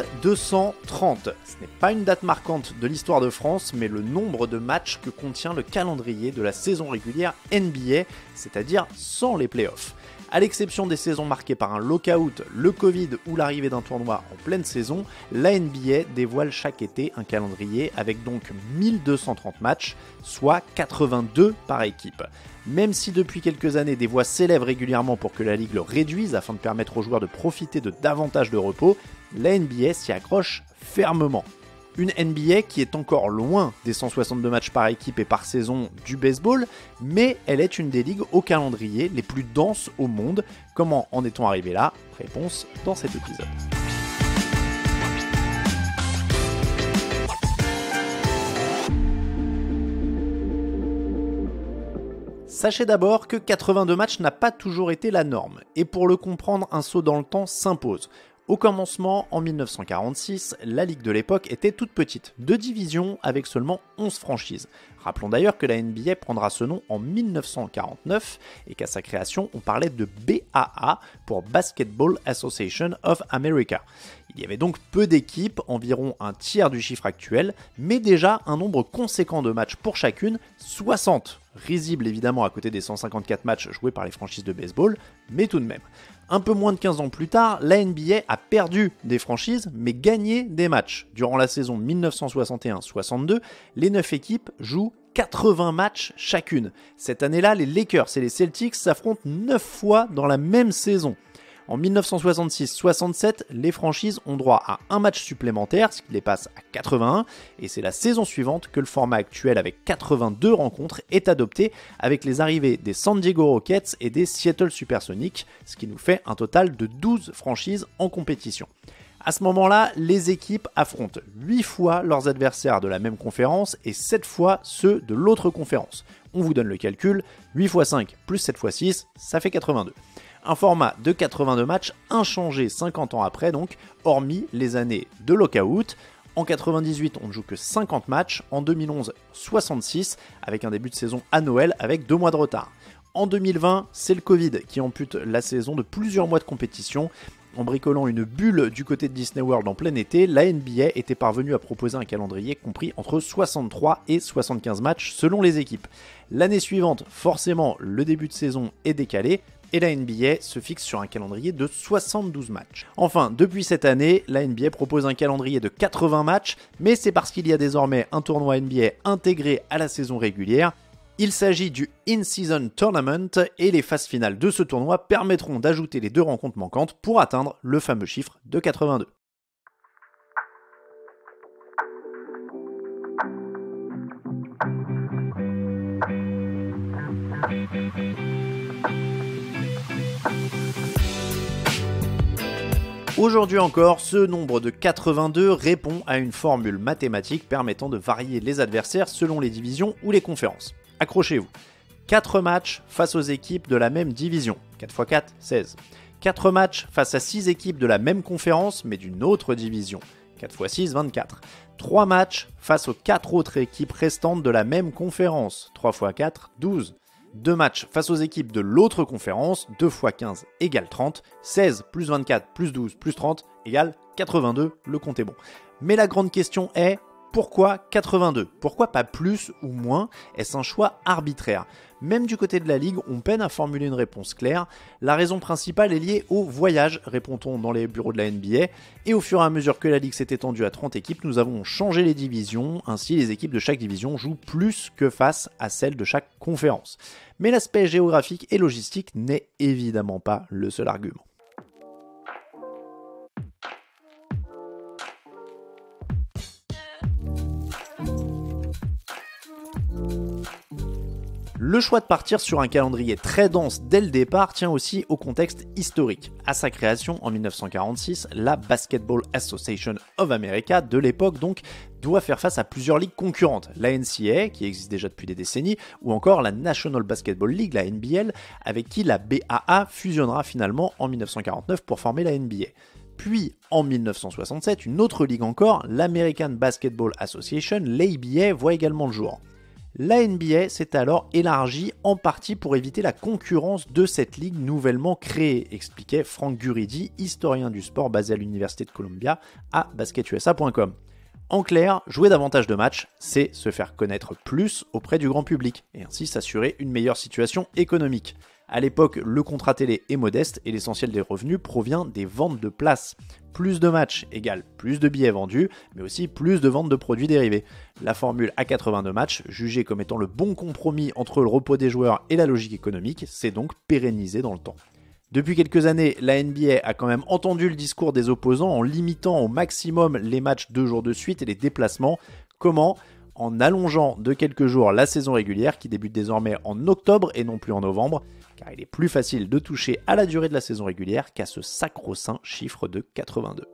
1230. Ce n'est pas une date marquante de l'histoire de France, mais le nombre de matchs que contient le calendrier de la saison régulière NBA, c'est-à-dire sans les playoffs. À l'exception des saisons marquées par un lockout, le Covid ou l'arrivée d'un tournoi en pleine saison, la NBA dévoile chaque été un calendrier avec donc 1230 matchs, soit 82 par équipe. Même si depuis quelques années des voix s'élèvent régulièrement pour que la Ligue le réduise afin de permettre aux joueurs de profiter de davantage de repos, la NBA s'y accroche fermement. Une NBA qui est encore loin des 162 matchs par équipe et par saison du baseball, mais elle est une des ligues au calendrier les plus denses au monde. Comment en est-on arrivé là ? Réponse dans cet épisode. Sachez d'abord que 82 matchs n'a pas toujours été la norme, et pour le comprendre, un saut dans le temps s'impose. Au commencement, en 1946, la ligue de l'époque était toute petite, 2 divisions avec seulement 11 franchises. Rappelons d'ailleurs que la NBA prendra ce nom en 1949 et qu'à sa création, on parlait de BAA pour Basketball Association of America. Il y avait donc peu d'équipes, environ un tiers du chiffre actuel, mais déjà un nombre conséquent de matchs pour chacune, 60. Risible évidemment à côté des 154 matchs joués par les franchises de baseball, mais tout de même. Un peu moins de 15 ans plus tard, la NBA a perdu des franchises, mais gagné des matchs. Durant la saison 1961-62, les 9 équipes jouent 80 matchs chacune. Cette année-là, les Lakers et les Celtics s'affrontent 9 fois dans la même saison. En 1966-67, les franchises ont droit à un match supplémentaire, ce qui les passe à 81, et c'est la saison suivante que le format actuel avec 82 rencontres est adopté, avec les arrivées des San Diego Rockets et des Seattle Supersonics, ce qui nous fait un total de 12 franchises en compétition. À ce moment-là, les équipes affrontent 8 fois leurs adversaires de la même conférence et 7 fois ceux de l'autre conférence. On vous donne le calcul, 8 x 5 plus 7 x 6, ça fait 82. Un format de 82 matchs inchangé 50 ans après donc, hormis les années de lockout. En 98, on ne joue que 50 matchs, en 2011, 66, avec un début de saison à Noël avec 2 mois de retard. En 2020, c'est le Covid qui ampute la saison de plusieurs mois de compétition. En bricolant une bulle du côté de Disney World en plein été, la NBA était parvenue à proposer un calendrier compris entre 63 et 75 matchs selon les équipes. L'année suivante, forcément, le début de saison est décalé, et la NBA se fixe sur un calendrier de 72 matchs. Enfin, depuis cette année, la NBA propose un calendrier de 80 matchs, mais c'est parce qu'il y a désormais un tournoi NBA intégré à la saison régulière. Il s'agit du In-Season Tournament et les phases finales de ce tournoi permettront d'ajouter les 2 rencontres manquantes pour atteindre le fameux chiffre de 82. Aujourd'hui encore, ce nombre de 82 répond à une formule mathématique permettant de varier les adversaires selon les divisions ou les conférences. Accrochez-vous. 4 matchs face aux équipes de la même division. 4 x 4, 16. 4 matchs face à 6 équipes de la même conférence mais d'une autre division. 4 x 6, 24. 3 matchs face aux 4 autres équipes restantes de la même conférence. 3 x 4, 12. 2 matchs face aux équipes de l'autre conférence, 2 x 15 égale 30, 16 plus 24 plus 12 plus 30 égale 82, le compte est bon. Mais la grande question est, pourquoi 82 ? Pourquoi pas plus ou moins ? Est-ce un choix arbitraire ? Même du côté de la Ligue, on peine à formuler une réponse claire. La raison principale est liée au voyage, répond-on dans les bureaux de la NBA. Et au fur et à mesure que la Ligue s'est étendue à 30 équipes, nous avons changé les divisions. Ainsi, les équipes de chaque division jouent plus que face à celles de chaque conférence. Mais l'aspect géographique et logistique n'est évidemment pas le seul argument. Le choix de partir sur un calendrier très dense dès le départ tient aussi au contexte historique. À sa création en 1946, la Basketball Association of America de l'époque donc doit faire face à plusieurs ligues concurrentes, la NCAA qui existe déjà depuis des décennies, ou encore la National Basketball League, la NBL, avec qui la BAA fusionnera finalement en 1949 pour former la NBA. Puis, en 1967, une autre ligue encore, l'American Basketball Association, l'ABA, voit également le jour. La NBA s'est alors élargie en partie pour éviter la concurrence de cette ligue nouvellement créée, expliquait Frank Guridi, historien du sport basé à l'Université de Columbia à basketusa.com. En clair, jouer davantage de matchs, c'est se faire connaître plus auprès du grand public et ainsi s'assurer une meilleure situation économique. À l'époque, le contrat télé est modeste et l'essentiel des revenus provient des ventes de places. Plus de matchs égale plus de billets vendus, mais aussi plus de ventes de produits dérivés. La formule à 82 matchs, jugée comme étant le bon compromis entre le repos des joueurs et la logique économique, s'est donc pérennisée dans le temps. Depuis quelques années, la NBA a quand même entendu le discours des opposants en limitant au maximum les matchs 2 jours de suite et les déplacements. Comment ? En allongeant de quelques jours la saison régulière qui débute désormais en octobre et non plus en novembre, car il est plus facile de toucher à la durée de la saison régulière qu'à ce sacro-saint chiffre de 82.